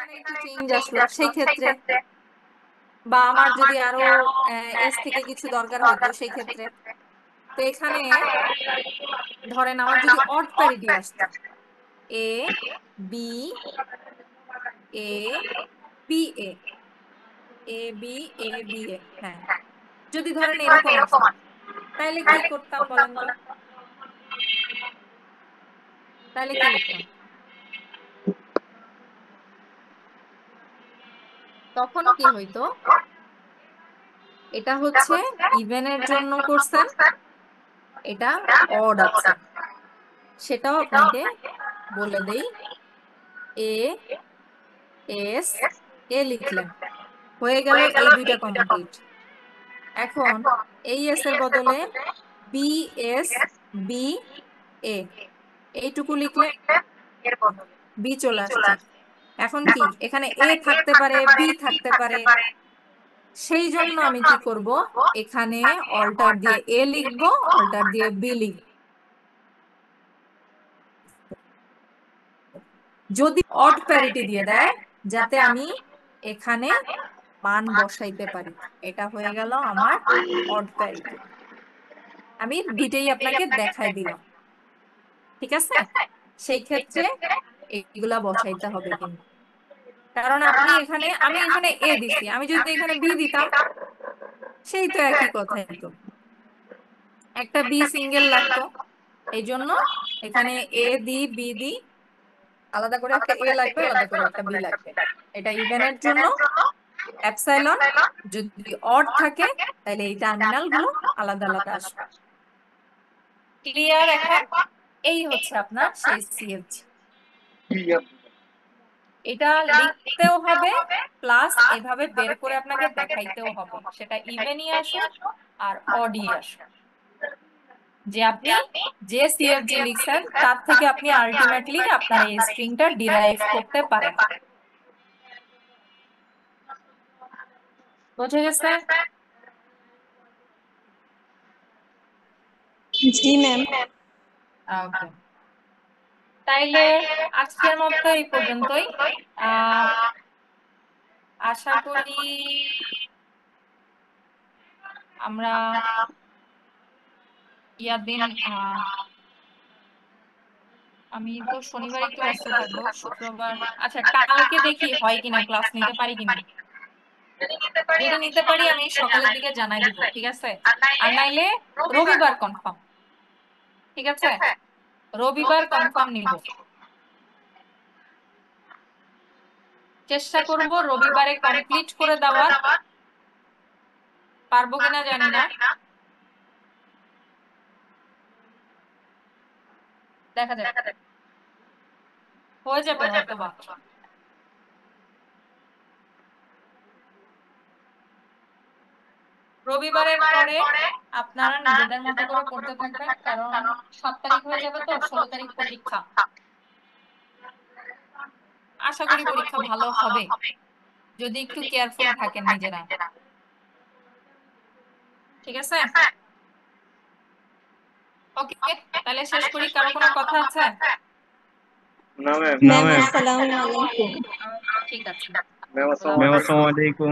এখানে একটু চেঞ্জ আসলো সেই ক্ষেত্রে, বা আমার যদি আরো এস থেকে কিছু দরকার হইতো সেই ক্ষেত্রে। তো এখানে ধরেন আমার যদি অড প্যারিটি আসতো, A B A B A A B A B A, হ্যাঁ, যদি ধরেন এরকম আসতো তাহলে কি করতাম বলেন তো? তাহলে কি লিখতাম? তখন কি হইতো, এটা হচ্ছে ইভেনের জন্য করছেন, এটা অড আছে, সেটাও আপনাকে বলে দেই। এ এস এ লিখলেন, হয়ে গেল এই দুইটা কমপ্লিট। এখন এই এস এর বদলে বি এস বি এ এইটুকু লিখলে বি চলে আসছে। এখন কি এখানে এ থাকতে পারে, বি থাকতে পারে, সেই জন্য আমি কি করব, এখানে অল্টার দিয়ে এ লিখবো, অল্টার দিয়ে বি লিখবো। যদি অড প্যারিটি দিয়ে দেয় যাতে আমি এখানে মান বসাইতে পারি, এটা হয়ে গেল আমার অড প্যারিটি। আমি দুইটাই আপনাকে দেখাই দিলাম, ঠিক আছে? সেই ক্ষেত্রে এইগুলা বসাইতে হবে কিন্তু, কারণ আপনি এখানে, আমি এখানে এ দিছি, আমি যদি এখানে বি দিতাম সেই তো একই কথাই তো, একটা বি সিঙ্গেল লাগতো। এই জন্য এখানে এ দি বি দি, আলাদা করে একটা এ লাগবে, আলাদা করে একটা বি লাগবে। এটা ইভেনের জন্য এপসাইলন, যদি অড থাকে তাহলে এই টার্মিনাল গুলো আলাদা আলাদা আসবে। ক্লিয়ার? এখন এই হচ্ছে আপনার সেই সিএফজি। এটা লিখতেও হবে প্লাস এভাবে বের করে আপনাকে দেখাইতেও হবে, সেটা ইভেনই আসুক আর অডই আসুক, যে আপনি যে সিএফজি লিখছেন তার থেকে আপনি আলটিমেটলি আপনার এই স্ট্রিংটা ডিরাইভ করতে পারেন। বুঝে গেছে? জি ম্যাম। ওকে, তাইলে আজকের মতো এই পর্যন্তই। আহ আশা করি আমরা ইয়ার দিন, আমি তো শনিবার একটু ব্যস্ত থাকবো, শুক্রবার, আচ্ছা কালকে দেখি হয় কিনা, ক্লাস নিতে পারি কিনা। যদি নিতে পারি আমি সকালের দিকে জানাই দিব, ঠিক আছে? আর নাইলে রবিবার কনফার্ম, ঠিক আছে? রবিবার কনফার্ম নিব, চেষ্টা করব রবিবারে কমপ্লিট করে দেওয়ার, পারবো কিনা জানি না, দেখা যাক, হয়ে যাবে হয়তো বা। রবিবারের পরে আপনারা নিজেদের মতো করে পড়তে থাকবেন, কারণ 7 তারিখ হয়ে যাবে তো, 16 তারিখ পরীক্ষা। আশা করি পরীক্ষা ভালো হবে যদি একটু কেয়ারফুল থাকেন নিজেরা, ঠিক আছে? ওকে, তাহলে শেষ করি, কারো কোনো কথা আছে? ম্যাম আসসালামু আলাইকুম। ঠিক আছে। ম্যাম আসসালামু আলাইকুম।